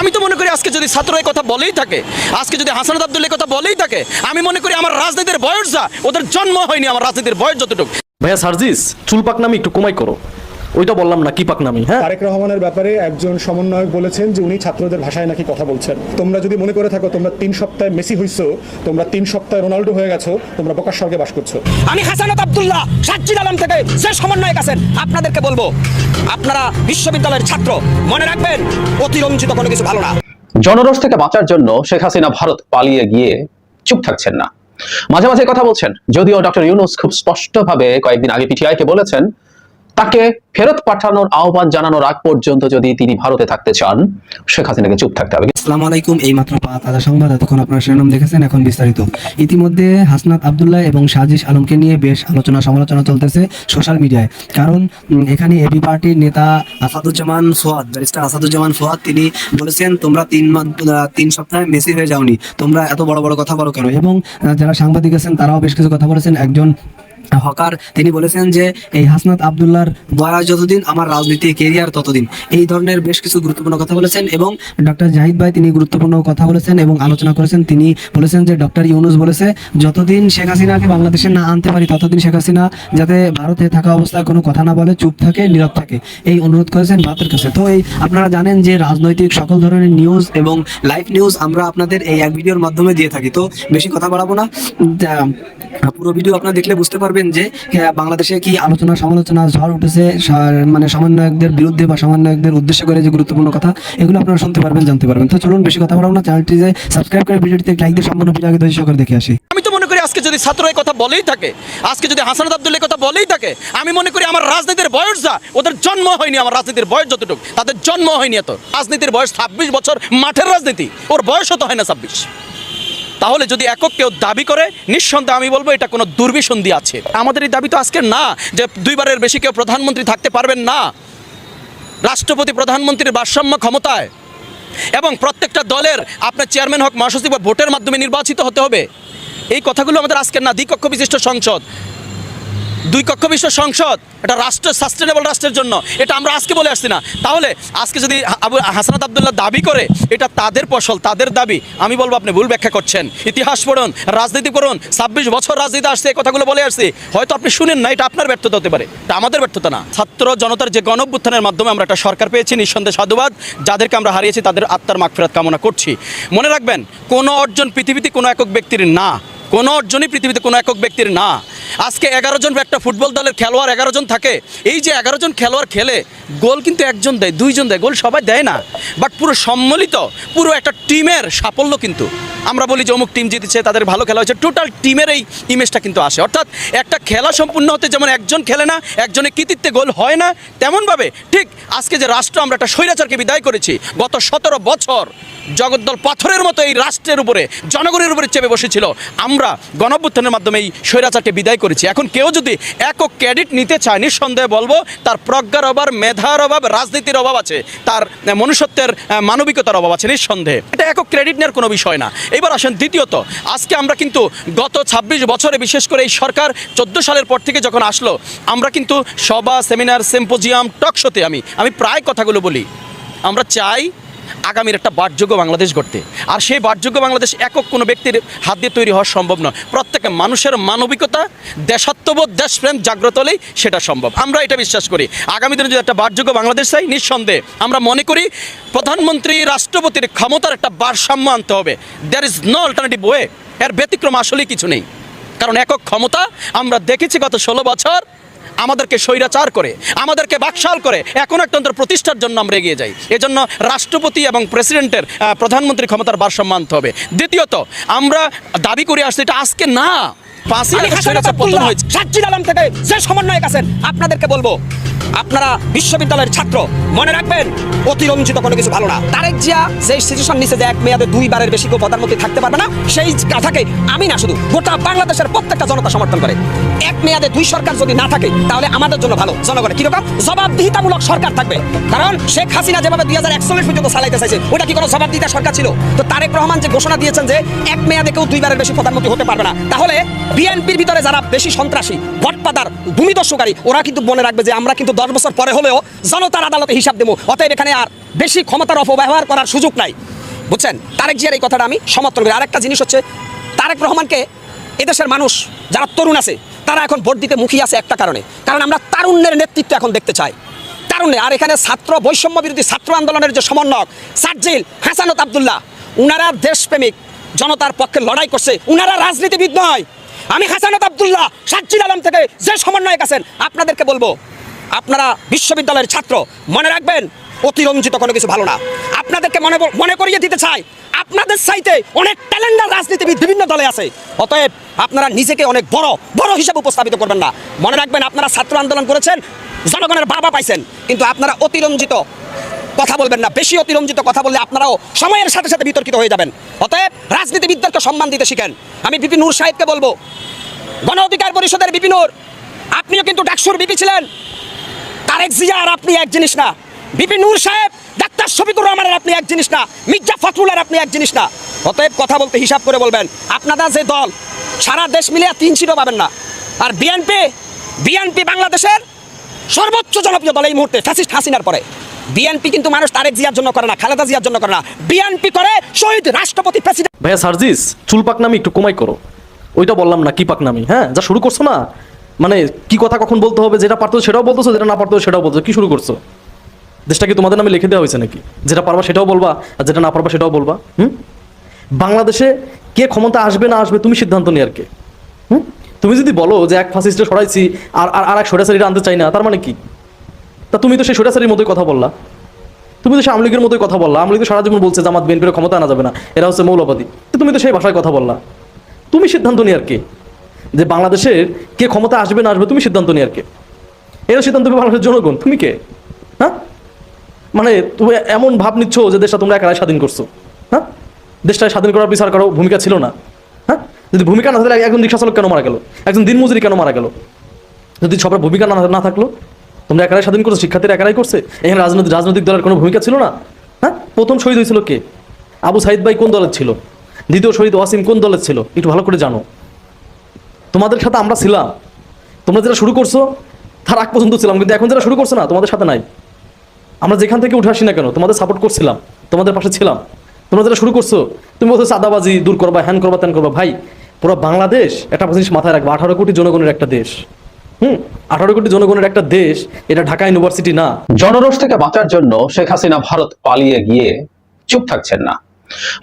আমি তো মনে করি আজকে যদি ছাত্ররা এই কথা বলেই থাকে, আজকে যদি হাসানাত আব্দুল্লাহ কথা বলেই থাকে, আমি মনে করি আমার রাজনীতির বয়স যা, ওদের জন্ম হয়নি আমার রাজনীতির বয়স যতটুকু। ভাইয়া সার্জিস, চুল পাকনামি একটু কমাই করো। ওইটা বললাম না কি পাকনামি। হ্যাঁ, তারেক রহমানের ব্যাপারে একজন সমন্বয়ক বলেছেন যে উনি ছাত্রদের ভাষায় নাকি কথা বলছেন। তোমরা যদি মনে করে থাকো তোমরা 3 সপ্তাহে মেসি হইছো, তোমরা 3 সপ্তাহে রোনাল্ডো হয়ে গেছো, তোমরা বোকার স্বর্গে বাস করছো। আমি হাসানাত আব্দুল্লাহ সাজ্জিদ আলম থেকে যে সমন্বয়ক আছেন আপনাদেরকে বলবো, আপনারা বিশ্ববিদ্যালয়ের ছাত্র, মনে রাখবেন অতিরঞ্জিত কোনো কিছু ভালো না। জনরোষ থেকে বাঁচার জন্য শেখ হাসিনা ভারত পালিয়ে গিয়ে চুপ থাকছেন না, মাঝে মাঝে কথা বলছেন। যদিও ডক্টর ইউনূস খুব স্পষ্টভাবে কয়েকদিন আগে পিটিআইকে বলেছেন তাকে ফেরত পাঠানোর আহ্বান জানানোর আগ পর্যন্ত যদি তিনি ভারতে থাকতে চান, শেখ হাসিনাকে চুপ থাকতে হবে। আসসালামু আলাইকুম। এই মাত্র তাজা সংবাদ, এতক্ষণ আপনারা শিরোনাম দেখেছেন, এখন বিস্তারিত। ইতিমধ্যে হাসনাত আব্দুল্লাহ এবং সাজিশ আলমকে নিয়ে বেশ আলোচনা সমালোচনা চলতেছে সোশ্যাল মিডিয়ায়। কারণ এখানে এবি পার্টির নেতা আসাদুজ্জামান সোহাদ, ব্যারিস্টার আসাদুজ্জামান সোহাদ, তিনি বলেছেন তোমরা 3 সপ্তাহে মেসি হয়ে যাওনি, তোমরা এত বড় বড় কথা বলো কেন? এবং যারা সাংবাদিক আছেন তারাও বেশ কিছু কথা বলেছেন। একজন হকার তিনি বলেছেন যে এই হাসনাত আব্দুল্লাহর বয়স যতদিন আমার রাজনীতি কেরিয়ার ততদিন, এই ধরনের বেশ কিছু গুরুত্বপূর্ণ কথা বলেছেন। এবং ডক্টর জাহিদ ভাই তিনি গুরুত্বপূর্ণ কথা বলেছেন এবং আলোচনা করেছেন। তিনি বলেছেন যে ডক্টর ইউনূস বলেছে যতদিন শেখ হাসিনাকে বাংলাদেশে না আনতে পারি ততদিন শেখ হাসিনা যাতে ভারতে থাকা অবস্থায় কোনো কথা না বলে, চুপ থাকে, নীরব থাকে, এই অনুরোধ করেছেন ভারতের কাছে। তো এই আপনারা জানেন যে রাজনৈতিক সকল ধরনের নিউজ এবং লাইভ নিউজ আমরা আপনাদের এই এক ভিডিওর মাধ্যমে দিয়ে থাকি। তো বেশি কথা বাড়াবো না, পুরো ভিডিও আপনারা দেখলে বুঝতে পারবেন যে বাংলাদেশে কি আলোচনা সমালোচনা ঝড় উঠেছে, মানে সমন্বয়কদের বিরুদ্ধে বা সমন্বয়কদের উদ্দেশ্য করে যে গুরুত্বপূর্ণ কথা, এগুলো আপনারা শুনতে পারবেন, জানতে পারবেন। তো চলুন বেশি কথা বলবো না, চ্যানেলটি যে সাবস্ক্রাইব করে ভিডিওটিতে লাইক দিয়ে সম্পূর্ণ ভিডিও আগে ধৈর্য সহকারে দেখে আসি। আমি তো মনে করি আজকে যদি ছাত্ররা এই কথা বলেই থাকে, আজকে যদি হাসানাত আব্দুল্লাহ কথা বলেই থাকে, আমি মনে করি আমার রাজনীতির বয়স যা, ওদের জন্ম হয়নি আমার রাজনীতির বয়স যতটুকু, তাদের জন্ম হয়নি এত। রাজনীতির বয়স 26 বছর, মাঠের রাজনীতি, ওর বয়স তো হয় না 26। তাহলে যদি একক কেউ দাবি করে, নিঃসন্দেহে আমি বলবো এটা কোনো দুর্বিসন্ধি আছে। আমাদের এই দাবি তো আজকের না যে 2 বারের বেশি কেউ প্রধানমন্ত্রী থাকতে পারবেন না, রাষ্ট্রপতি প্রধানমন্ত্রীর ভারসাম্য ক্ষমতায়, এবং প্রত্যেকটা দলের আপনার চেয়ারম্যান হোক, মহাসচিব ভোটের মাধ্যমে নির্বাচিত হতে হবে। এই কথাগুলো আমাদের আজকের না। দ্বিকক্ষ বিশিষ্ট সংসদ, 2 কক্ষ বিশিষ্ট সংসদ, এটা রাষ্ট্র সাস্টেনেবল রাষ্ট্রের জন্য, এটা আমরা আজকে বলে আসছি না। তাহলে আজকে যদি হাসানাত আব্দুল্লাহ দাবি করে এটা তাদের ফসল, তাদের দাবি, আমি বলবো আপনি ভুল ব্যাখ্যা করছেন। ইতিহাস পড়ুন, রাজনীতি করুন, 26 বছর রাজনীতি আসছে, এই কথাগুলো বলে আসছি, হয়তো আপনি শুনেন না, এটা আপনার ব্যর্থতা হতে পারে, এটা আমাদের ব্যর্থতা না। ছাত্র জনতার যে গণ অভ্যুত্থানের মাধ্যমে আমরা একটা সরকার পেয়েছি, নিঃসন্দেহে সাধুবাদ। যাদেরকে আমরা হারিয়েছি তাদের আত্মার মাগফিরাত কামনা করছি। মনে রাখবেন কোনো অর্জন পৃথিবীতে কোনো একক ব্যক্তির না, কোনো অর্জনই পৃথিবীতে কোনো একক ব্যক্তির না। আজকে 11 জন একটা ফুটবল দলের খেলোয়াড় 11 জন থাকে, এই যে 11 জন খেলোয়াড় খেলে, গোল কিন্তু 1 জন দেয়, 2 জন দেয়, গোল সবাই দেয় না। বাট পুরো সম্মিলিত পুরো একটা টিমের সাফল্য কিন্তু আমরা বলি যে অমুক টিম জিতেছে, তাদের ভালো খেলা হয়েছে, টোটাল টিমের এই ইমেজটা কিন্তু আসে। অর্থাৎ একটা খেলা সম্পূর্ণ হতে যেমন একজন খেলে না, একজনের কৃতিত্বে গোল হয় না, তেমনভাবে ঠিক আজকে যে রাষ্ট্র আমরা একটা স্বৈরাচারকে বিদায় করেছি, গত 17 বছর জগদ্দল পাথরের মতো এই রাষ্ট্রের উপরে, জনগণের উপরে চেপে বসেছিল, আমরা গণঅভ্যুত্থানের মাধ্যমে এই স্বৈরাচারকে বিদায় করেছি। এখন কেউ যদি একক ক্রেডিট নিতে চায়, নিঃসন্দেহে বলবো তার প্রজ্ঞার অভাব, মেধার অভাব, রাজনীতির অভাব আছে, তার মনুষ্যত্বের মানবিকতার অভাব আছে, নিঃসন্দেহে। এটা একক ক্রেডিট নেওয়ার কোনো বিষয় না। এবার আসেন দ্বিতীয়ত, আজকে আমরা কিন্তু গত 26 বছরে, বিশেষ করে এই সরকার 14 সালের পর থেকে যখন আসলো, আমরা কিন্তু সভা, সেমিনার, সিম্পোজিয়াম, টকশোতে আমি প্রায় কথাগুলো বলি, আমরা চাই আগামীর একটা বাসযোগ্য বাংলাদেশ গড়তে। আর সেই বাসযোগ্য বাংলাদেশ একক কোনো ব্যক্তির হাত দিয়ে তৈরি হওয়া সম্ভব নয়। প্রত্যেকে মানুষের মানবিকতা, দেশাত্মবোধ, দেশপ্রেম জাগ্রত হলেই সেটা সম্ভব। আমরা এটা বিশ্বাস করি। আগামী দিনে যদি একটা বাসযোগ্য বাংলাদেশ চাই, নিঃসন্দেহে আমরা মনে করি প্রধানমন্ত্রী, রাষ্ট্রপতির ক্ষমতার একটা ভারসাম্য আনতে হবে। There is no alternative way, এর ব্যতিক্রম আসলেই কিছু নেই। কারণ একক ক্ষমতা আমরা দেখেছি গত 16 বছর আমাদেরকে স্বৈরাচার করে, আমাদেরকে বাকশাল করে একনায়কতন্ত্র প্রতিষ্ঠার জন্য আমরা এগিয়ে যাই। এজন্য রাষ্ট্রপতি এবং প্রেসিডেন্টের, প্রধানমন্ত্রী ক্ষমতার ভারসাম্য আনতে হবে। দ্বিতীয়ত, আমরা দাবি করে আসছি, এটা আজকে না, 5ই আগস্ট স্বৈরাচার পতন হয়েছে। সাজ্জিদ আলম থেকে যে সমন্বয়ক আছেন আপনাদেরকে বলবো, আপনারা বিশ্ববিদ্যালয়ের ছাত্র, মনে রাখবেন অতিরঞ্জিত কোনো কিছু ভালো না। তারেক জিয়া যে সিচুয়েশন নিছে যে 1 মেয়াদে 2 বারের বেশি কেউ প্রধানমন্ত্রী থাকতে পারবে না, সেই কথাকে আমি না শুধু গোটা বাংলাদেশের প্রত্যেকটা জনতা সমর্থন করে। 1 মেয়াদে 2 সরকার যদি না থাকে তাহলে আমাদের জন্য ভালো, জনগণের কিরকম জবাবদিহিতামূলক সরকার থাকবে। কারণ শেখ হাসিনা যেভাবে 2041 পর্যন্ত চালাইতে চাইছে, ওটা কি কোনো জবাবদিহিতা সরকার ছিল? তো তারেক রহমান যে ঘোষণা দিয়েছেন যে 1 মেয়াদে কেউ 2 বারের বেশি প্রধানমন্ত্রী হতে পারবে না, তাহলে বিএনপির ভিতরে যারা বেশি সন্ত্রাসী, ভটপাদার, ভূমিদস্যুকারী, ওরা কিন্তু মনে রাখবে যে আমরা কিন্তু 10 বছর পরে হলেও জনতার আদালতে হিসাব দেবো। অতএব এখানে আর বেশি ক্ষমতার অপব্যবহার করার সুযোগ নাই, বুঝছেন? তারেক জিয়ার এই কথাটা আমি সমর্থন করি। আরেকটা জিনিস হচ্ছে, তারেক রহমানকে এদেশের মানুষ যারা তরুণ আছে তারা এখন ভোট দিতে মুখিয়ে আছে একটা কারণে, কারণ আমরা তারুণ্যের নেতৃত্ব এখন দেখতে চাই, তারুণ্যে। আর এখানে ছাত্র বৈষম্য বিরোধী ছাত্র আন্দোলনের যে সমন্বয়ক সার্জিল, হাসানত আব্দুল্লাহ, উনারা দেশপ্রেমিক জনতার পক্ষে লড়াই করছে, উনারা রাজনীতিবিদ নয়। আমি হাসানত আব্দুল্লাহ, সার্জিল আলম থেকে যে সমন্বয়ক আছেন আপনাদেরকে বলবো, আপনারা বিশ্ববিদ্যালয়ের ছাত্র, মনে রাখবেন অতিরঞ্জিত কোনো কিছু ভালো না। আপনাদেরকে মনে করিয়ে দিতে চাই, আপনাদের চাইতে অনেক ট্যালেন্টেড রাজনীতিবিদ বিভিন্ন দলে আছে। অতএব আপনারা নিজেকে অনেক বড় বড় হিসাবে উপস্থাপিত করবেন না। মনে রাখবেন আপনারা ছাত্র আন্দোলন করেছেন, জনগণের বাবা পাইছেন, কিন্তু আপনারা অতিরঞ্জিত কথা বলবেন না। বেশি অতিরঞ্জিত কথা বললে আপনারাও সময়ের সাথে সাথে বিতর্কিত হয়ে যাবেন। অতএব রাজনীতিবিদদেরকে সম্মান দিতে শিখেন। আমি বিপি নূর সাহেবকে বলবো, গণ অধিকার পরিষদের বিপি নূর, আপনিও কিন্তু ডাকসুর বিপি ছিলেন। তারেক জিয়া আর আপনি এক জিনিস না। বিপি নূর সাহেব, ডাক্তার শফিকুর রহমানের আপনি এক জিনিস না, মির্জা ফখরুলের আপনি এক জিনিস না। অতএব কথা বলতে হিসাব করে বলবেন। আপনারা যে দল, সারা দেশ মিলিয়ে 3 সিটও পাবেন না। আর বিএনপি বাংলাদেশের সর্বোচ্চ জনপ্রিয় দল এই মুহূর্তে, ফ্যাসিস্ট হাসিনার পরে। বিএনপি কিন্তু মানুষ তারেক জিয়ার জন্য করে না, খালেদা জিয়ার জন্য করে না, বিএনপি করে শহীদ রাষ্ট্রপতি প্রেসিডেন্ট। ভাইয়া সার্জিস, চুল পাকনামি একটু কমাই করো। ওইটা বললাম না কি পাকনামি, হ্যাঁ? যা শুরু করছো না, মানে কি কথা কখন বলতে হবে, যেটা পারতো সেটাও বলতেছো, যেটা না পারতো সেটাও বলছো। কি শুরু করছো? দেশটা কি তোমাদের নামে লিখে দেওয়া হয়েছে নাকি? যেটা পারবা সেটাও বলবা, আর যেটা না পারবা সেটাও বলবা। বাংলাদেশে কে ক্ষমতা আসবে না আসবে তুমি সিদ্ধান্ত নিয়ে আর কে? তুমি যদি বলো যে এক ফাসিস্টে সরাইছি আর এক সৈরাচারীরা আনতে চাই না, তার মানে কি? তা তুমি তো সেই সৈরাচারীর মতোই কথা বললা, তুমি তো সেই আওয়ামী লীগের মতোই কথা বললা। আওয়ামী লীগ সারা জীবন বলছে জামাত বিএনপির ক্ষমতা আনা যাবে না, এরা হচ্ছে মৌলবাদী। তো তুমি তো সেই ভাষায় কথা বললা। তুমি সিদ্ধান্ত নিয়ে আর কে যে বাংলাদেশের কে ক্ষমতা আসবে না আসবে? তুমি সিদ্ধান্ত নিয়ে আর কে? এরা সিদ্ধান্ত নেবে বাংলাদেশের জনগণ, তুমি কে? হ্যাঁ, মানে তুমি এমন ভাব নিচ্ছ যে দেশটা তোমরা একাই স্বাধীন করছো। হ্যাঁ, দেশটা স্বাধীন করার বিচার করার ভূমিকা ছিল না। যদি ভূমিকা না থাকলে একজন রিক্সা চালক কেন মারা গেল, একজন দিনমজুরি কেন মারা গেল? যদি সবার ভূমিকা না থাকলো, তোমরা একাই স্বাধীন করছো, শিক্ষার্থীরা একাই করছে, এখানে রাজনৈতিক দলের কোনো ভূমিকা ছিল না। হ্যাঁ, প্রথম শহীদ হয়েছিল কে? আবু সাইদ ভাই কোন দলের ছিল? দ্বিতীয় শহীদ ওয়াসিম কোন দলের ছিল? একটু ভালো করে জানো। তোমাদের সাথে আমরা ছিলাম, তোমরা যেটা শুরু করছো তার আগ পর্যন্ত ছিলাম, কিন্তু এখন যেটা শুরু করছো না, তোমাদের সাথে নাই। আমরা যেখান থেকে উঠে আসি না কেন, তোমাদের সাপোর্ট করছিলাম, তোমাদের পাশে ছিলাম। তোমরা যেটা শুরু করছো, তুমি বলছো চাঁদাবাজি দূর করবা, হ্যান করবা, ত্যান করবা। ভাই, পুরো বাংলাদেশ একটা জিনিস মাথায় রাখবা, 18 কোটি জনগণের একটা দেশ। 18 কোটি জনগণের একটা দেশ, এটা ঢাকা ইউনিভার্সিটি না। জনরোষ থেকে বাঁচার জন্য শেখ হাসিনা ভারত পালিয়ে গিয়ে চুপ থাকছেন না,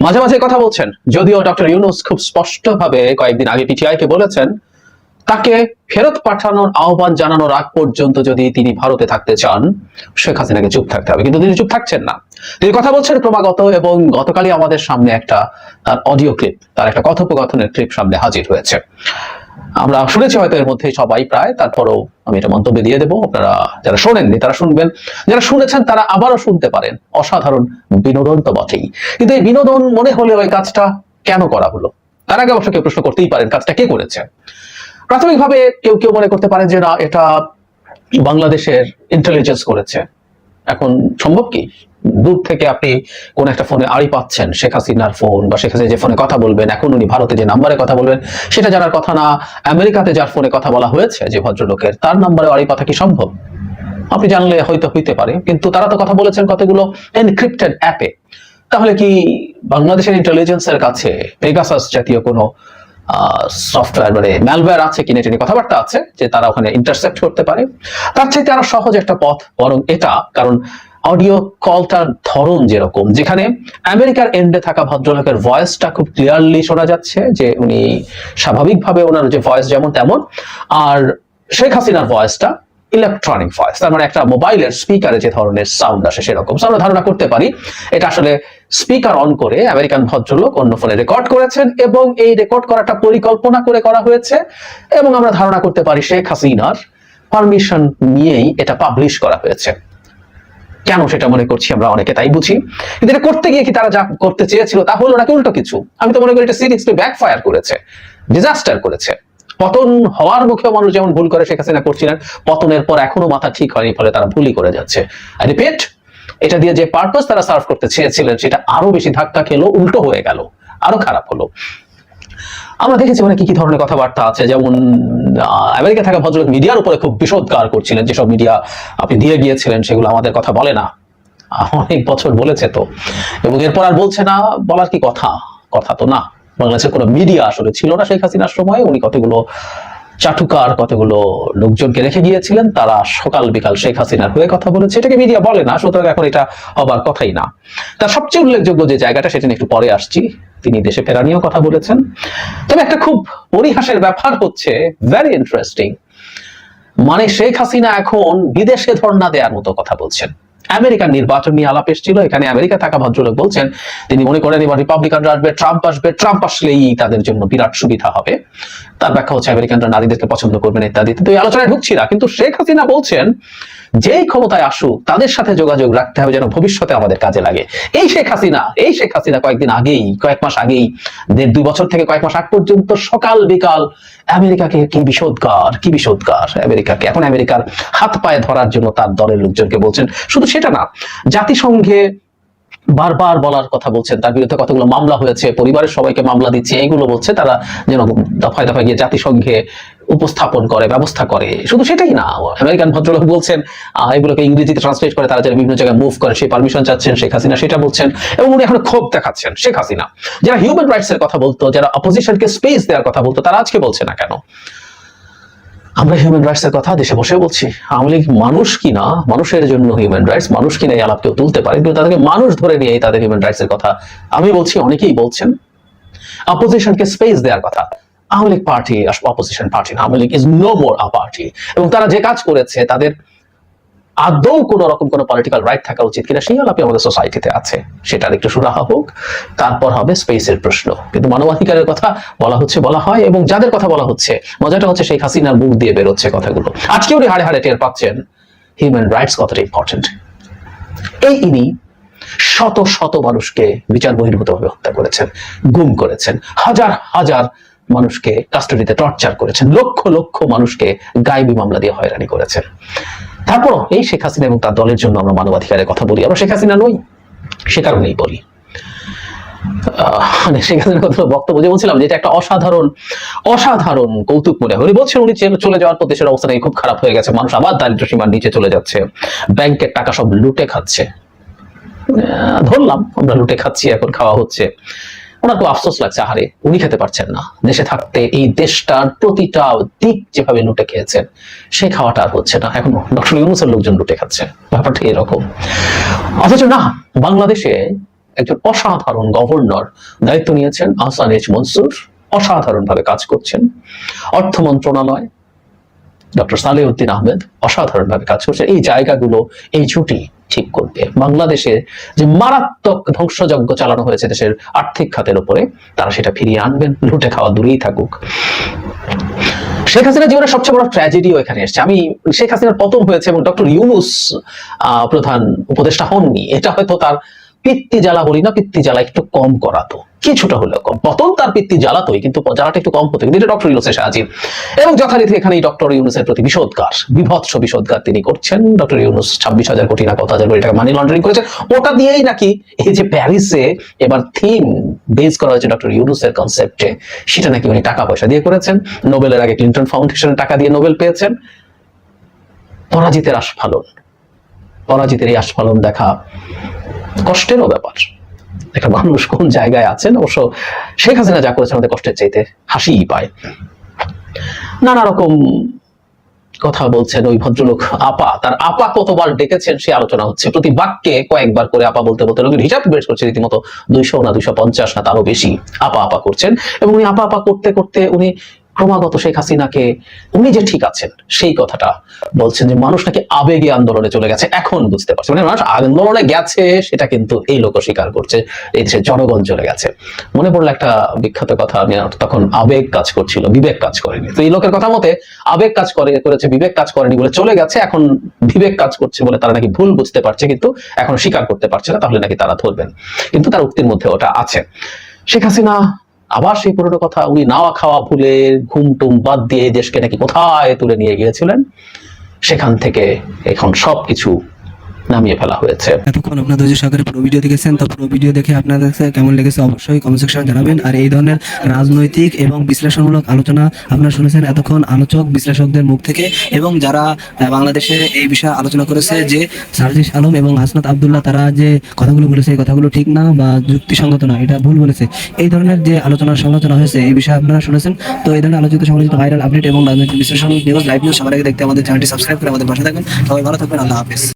মাঝে মাঝে কথা বলছেন। যদিও ডক্টর ইউনূস খুব স্পষ্টভাবে কয়েকদিন আগে পিটিআইকে বলেছেন তাকে ফেরত পাঠানোর আহ্বান জানানোর আগ পর্যন্ত যদি তিনি ভারতে থাকতে চান, শেখ হাসিনাকে চুপ থাকতে হবে। কিন্তু তিনি চুপ থাকছেন না, তিনি কথা বলছেন ক্রমাগত। এবং গতকালই আমাদের সামনে একটা তার অডিও ক্লিপ, তার একটা কথোপকথনের ক্লিপ সামনে হাজির হয়েছে। আমরা শুনেছি হয়তো এর মধ্যে সবাই প্রায়, তারপরেও আমি এটা মন্তব্য দিয়ে দেবো। আপনারা যারা শোনেননি তারা শুনবেন, যারা শুনেছেন তারা আবারও শুনতে পারেন। অসাধারণ বিনোদন তো বটেই, কিন্তু এই বিনোদন মনে হলে ওই কাজটা কেন করা হলো? তার আগে অবশ্য কেউ প্রশ্ন করতেই পারেন, কাজটা কে করেছে? প্রাথমিকভাবে কেউ কেউ মনে করতে পারে যে না, এটা বাংলাদেশের ইন্টেলিজেন্স করেছে। এখন সম্ভব কি? দূর থেকে আপনি কোন একটা ফোনে আড়ি পাচ্ছেন, শেখ হাসিনার ফোন, বা শেখ হাসিনা যে ফোনে কথা বলবেন, এখন উনি ভারতে যে নাম্বারে কথা বলবেন সেটা জানার কথা না। আমেরিকাতে যার ফোনে কথা বলা হয়েছে যে ভদ্রলোকের, তার নাম্বারে আড়ি পাতা কি সম্ভব? আপনি জানলে হয়তো হইতে পারে, কিন্তু তারা তো কথা বলেছেন কতগুলো এনক্রিপ্টেড অ্যাপে। তাহলে কি বাংলাদেশের ইন্টেলিজেন্সের কাছে পেগাসাস জাতীয় কোনো সফটওয়্যার, মানে ম্যালওয়্যার আছে কিনা, এটা নিয়ে কথাবার্তা আছে যে তারা ওখানে ইন্টারসেপ্ট করতে পারে? তার চাইতে আরো সহজ একটা পথ বরং এটা, কারণ অডিও কলটার ধরন যেরকম, যেখানে আমেরিকার এন্ডে থাকা ভদ্রলোকের ভয়েসটা খুব ক্লিয়ারলি শোনা যাচ্ছে, যে উনি স্বাভাবিকভাবে ওনার যে ভয়েস যেমন তেমন, আর শেখ হাসিনার ভয়েসটা ইলেকট্রনিক ভয়েস, তার মানে একটা মোবাইলের স্পিকারে যে ধরনের সাউন্ড আসে সেরকম। আমরা ধারণা করতে পারি এটা আসলে স্পিকার অন করে আমেরিকান ভদ্রলোক অন্য ফোনে রেকর্ড করেছেন, এবং এই রেকর্ড করাটা পরিকল্পনা করে করা হয়েছে। এবং আমরা ধারণা করতে পারি শেখ হাসিনার পারমিশন নিয়েই এটা পাবলিশ করা হয়েছে। কেন সেটা মনে করছি আমরা অনেকে, তাই বুঝি। কিন্তু এটা করতে গিয়ে কি তারা যা করতে চেয়েছিল তা হলো নাকি উল্টো কিছু? আমি তো মনে করি এটা সিরিয়াসলি ব্যাকফায়ার করেছে, ডিজাস্টার করেছে। পতন হওয়ার মুখেও মানুষ যেমন ভুল করে শেখ হাসিনা করছিলেন, পতনের পর এখনো মাথা ঠিক হয়নি, ফলে তারা ভুলই করে যাচ্ছে। আই রিপিট, এটা দিয়ে যে পারপাস তারা সার্ভ করতে চেয়েছিলেন সেটা আরো বেশি ধাক্কা খেলো, উল্টো হয়ে গেল, আরো খারাপ হলো। আমরা দেখেছি মানে কি কি ধরনের কথাবার্তা আছে, যেমন আমেরিকা থাকা ভদ্রলোক মিডিয়ার উপরে খুব বিষোদ্গার করছিলেন, যেসব মিডিয়া আপনি দিয়ে গিয়েছিলেন সেগুলো আমাদের কথা বলে না, অনেক বছর বলেছে তো, এবং এরপর আর বলছে না, বলার কি কথা? কথা তো না। বাংলাদেশের কোনো মিডিয়া আসলে ছিল না শেখ হাসিনার সময়। উনি কতগুলো চাটুকার, কতগুলো লোকজনকে রেখে গিয়েছিলেন, তারা সকাল বিকাল শেখ হাসিনার হয়ে কথা বলেছে। এটাকে মিডিয়া বলে না, সুতরাং এখন এটা হবার কথাই না। তার সবচেয়ে উল্লেখযোগ্য যে জায়গাটা, সেটা নিয়ে একটু পরে আসছি, তিনি দেশে ফেরা নিয়েও কথা বলেছেন। তবে একটা খুব পরিহাসের ব্যাপার হচ্ছে, ভেরি ইন্টারেস্টিং, মানে শেখ হাসিনা এখন বিদেশে ধর্ণা দেওয়ার মতো কথা বলছেন। আমেরিকার নির্বাচন নিয়ে আলাপ এসেছিল, এখানে আমেরিকা থাকা ভদ্রলোক বলছেন তিনি মনে করেন এবার রিপাবলিকানরা আসবে, ট্রাম্প আসলেই তাদের জন্য বিরাট সুবিধা হবে। তার ব্যাখ্যা হচ্ছে আমেরিকানরা নারীদেরকে পছন্দ করবেন ইত্যাদি। তো এই আলোচনায় ঢুকছি না, কিন্তু শেখ হাসিনা বলছেন যেই ক্ষমতায় আসুক তাদের সাথে যোগাযোগ রাখতে হবে যেন ভবিষ্যতে আমাদের কাজে লাগে। এই শেখ হাসিনা কয়েকদিন আগেই, কয়েক মাস আগেই, 1.5-2 বছর থেকে কয়েক মাস আগ পর্যন্ত সকাল বিকাল আমেরিকাকে কি বিষোদগার আমেরিকাকে, এখন আমেরিকার হাত পায়ে ধরার জন্য তার দলের লোকজনকে বলছেন। শুধু সেটা না, জাতিসংঘে বারবার বলার কথা বলছেন, তার বিরুদ্ধে কতগুলো মামলা হয়েছে, পরিবারের সবাইকে মামলা দিচ্ছে, এইগুলো বলছে তারা যেন দফায় দফায় গিয়ে জাতিসংঘে উপস্থাপন করে, ব্যবস্থা করে। শুধু সেটাই না, আমেরিকান ভদ্রলোক বলছেন এগুলোকে ইংরেজিতে ট্রান্সলেট করে তারা যেন বিভিন্ন জায়গায় মুভ করে, সেই পারমিশন চাচ্ছেন শেখ হাসিনা, সেটা বলছেন। এবং উনি এখন ক্ষোভ দেখাচ্ছেন শেখ হাসিনা। যারা হিউম্যান রাইটস এর কথা বলতো, যারা অপোজিশনকে স্পেস দেওয়ার কথা বলতো, তারা আজকে বলছে না কেন? আমরা হিউম্যান রাইটস এর কথা দেশে বসে বলছি। আওয়ামী লীগ মানুষ কিনা, মানুষের জন্য হিউম্যান রাইটস, মানুষ কিনা এই আলাপ কেউ তুলতে পারে, কিন্তু তাদেরকে মানুষ ধরে নিয়ে তাদের হিউম্যান রাইটস এর কথা আমি বলছি, অনেকেই বলছেন। অপোজিশনকে স্পেস দেওয়ার কথা, Awami League party opposition party না, Awami League is no more a party. এবং তারা যে কাজ করেছে, তাদের আদৌ কোন রকম কোন পলিটিক্যাল রাইট থাকা উচিত কিনা, সেই আলাপে আমাদের সোসাইটিতে আছে। সেটার একটু সুরাহা হোক, তারপর হবে স্পেসের প্রশ্ন। কিন্তু মানবাধিকারের কথা বলা হয়, এবং যাদের কথা বলা হচ্ছে, মজাটা হচ্ছে শেখ হাসিনার মুখ দিয়ে বেরোচ্ছে কথাগুলো। আজকে উনি হাড়ে হাড়ে টের পাচ্ছেন হিউম্যান রাইটস কতটা ইম্পর্টেন্ট। ইনি শত শত মানুষকে বিচার বহির্ভূতভাবে হত্যা করেছেন, গুম করেছেন, হাজার হাজার মানুষকে কাস্টডিতে টর্চার করেছেন, লক্ষ লক্ষ মানুষকে গায়েবী মামলা দিয়ে হয়রানি করেছেন। তারপর এই শেখ হাসিনা এবং তার দলের জন্য আমরা মানবাধিকারের কথা বলি। আমরা শেখ হাসিনা নই, সে কারণেই বলি। শেখ হাসিনার কথা বক্তব্য যে বলছিলাম, যে এটা একটা অসাধারণ কৌতুক মনে হয়। উনি বলছেন উনি চলে যাওয়ার পর দেশের অবস্থা খুব খারাপ হয়ে গেছে, মানুষ আবার দারিদ্র সীমার নিচে চলে যাচ্ছে, ব্যাংকের টাকা সব লুটে খাচ্ছে। ধরলাম আমরা লুটে খাচ্ছি, এখন খাওয়া হচ্ছে। ওনার খুব আফসোস লাগছে, আহারে উনি খেতে পারছেন না, দেশে থাকতে এই দেশটার প্রতিটা দিক যেভাবে লুটে খেয়েছেন, সে খাওয়াটা আর হচ্ছে না, এখন ডক্টর ইউনূসের লোকজন লুটে খাচ্ছে। ব্যাপারটা এরকম। অথচ না, বাংলাদেশে একজন অসাধারণ গভর্নর দায়িত্ব নিয়েছেন, আহসান এইচ মনসুর, অসাধারণ ভাবে কাজ করছেন। অর্থ মন্ত্রণালয় ডক্টর সালেউদ্দিন আহমেদ অসাধারণ ভাবে কাজ করছে। এই জায়গাগুলো এই জুটি ঠিক করবে। বাংলাদেশে যে মারাত্মক ধ্বংসযজ্ঞ চালানো হয়েছে দেশের আর্থিক খাতের উপরে, তারা সেটা ফিরিয়ে আনবেন, লুটে খাওয়া দূরেই থাকুক। শেখ হাসিনার জীবনের সবচেয়ে বড় ট্র্যাজেডিও এখানে এসছে। আমি শেখ হাসিনার পতন হয়েছে এবং ডক্টর ইউনূস প্রধান উপদেষ্টা হননি, এটা হয়তো তার পিত্তি জ্বালা বলি না, পিত্তি জ্বালা একটু কম করাতো, কিছুটা হলেও কম। পতন তার পিত্তি জ্বালাতোই, কিন্তু জ্বালাটা একটু কম হতো। কিন্তু এটা ডক্টর ইউনূসের সাহায্যে, এবং যথারীতি এখানে ডক্টর ইউনূসের প্রতি বিভৎস বিষোদগার তিনি করছেন। ডক্টর ইউনূস 26,000 কোটি না কত হাজার কোটি টাকা মানি লন্ডারিং করেছেন। ওটা দিয়েই নাকি এই যে প্যারিসে এবার থিম বেস করা হয়েছে ডক্টর ইউনূসের কনসেপ্টে, সেটা নাকি উনি টাকা পয়সা দিয়ে করেছেন। নোবেলের আগে ক্লিন্টন ফাউন্ডেশনের টাকা দিয়ে নোবেল পেয়েছেন। পরাজিতের এই আস্ফালন দেখা কষ্টেরও ব্যাপার। একটা মানুষ কোন জায়গায় আছেন, অবশ্য শেখ হাসিনা যা করেছে আমাদের কষ্টের চাইতে হাসিই পায়। নানা রকম কথা বলছেন ওই ভদ্রলোক। তার আপা কতবার ডেকেছেন সে আলোচনা হচ্ছে, প্রতি বাক্যে কয়েকবার করে আপা বলতে লোকের হিসাব বের করছে, রীতিমতো 200 না 250 না তারও বেশি আপা করছেন। এবং উনি আপা করতে করতে উনি ক্রমাগত শেখ হাসিনাকে, উনি যে ঠিক আছেন সেই কথাটা বলছেন, যে মানুষ নাকি আবেগে আন্দোলনে চলে গেছে। এখন বুঝতে পারছে, মানে মানুষ আন্দোলনে গেছে সেটা কিন্তু এই লোক স্বীকার করছে, এই দেশের জনগণ চলে গেছে। মনে পড়লো একটা বিখ্যাত কথা, আমি তখন আবেগ কাজ করছিল, বিবেক কাজ করেনি। তো এই লোকের কথা মতে আবেগ কাজ করেছে, বিবেক কাজ করেনি বলে চলে গেছে, এখন বিবেক কাজ করছে বলে তারা নাকি ভুল বুঝতে পারছে, কিন্তু এখন স্বীকার করতে পারছে না, তাহলে নাকি তারা ধরবেন। কিন্তু তার উক্তির মধ্যে ওটা আছে। শেখ হাসিনা আবার সেই পুরনো কথা, উনি নাওয়া খাওয়া ভুলে ঘুম টুম বাদ দিয়ে দেশকে নাকি কোথায় তুলে নিয়ে গিয়েছিলেন, সেখান থেকে এখন সবকিছু নামিয়ে ফেলা হয়েছে। এতক্ষণ আপনার ধৈর্য সহকারে পুরো ভিডিও দেখেছেন, তো পুরো ভিডিও দেখে আপনাদের কাছে কেমন লেগেছে অবশ্যই কমেন্ট সেকশনে জানাবেন। আর এই ধরনের রাজনৈতিক এবং বিশ্লেষণমূলক আলোচনা আপনারা শুনেছেন এতক্ষণ আলোচক বিশ্লেষকদের মুখ থেকে, এবং যারা বাংলাদেশে এই বিষয়ে আলোচনা করেছে যে সার্জিস আলম এবং হাসনাত আব্দুল্লাহ তারা যে কথাগুলো বলেছে এই কথাগুলো ঠিক না বা যুক্তিসঙ্গত না, এটা ভুল বলেছে, এই ধরনের যে আলোচনা সমালোচনা হয়েছে এই বিষয়ে আপনারা শুনেছেন। তো এই ধরনের আলোচিত সমালোচিত ভাইরাল আপডেট এবং রাজনৈতিক বিশ্লেষণ নিউজ লাইভ নিউজ সবার আগে দেখতে আমাদের চ্যানেলটি সাবস্ক্রাইব করে আমাদের পাশে থাকুন। সবাই ভালো থাকবেন, আল্লাহ হাফেজ।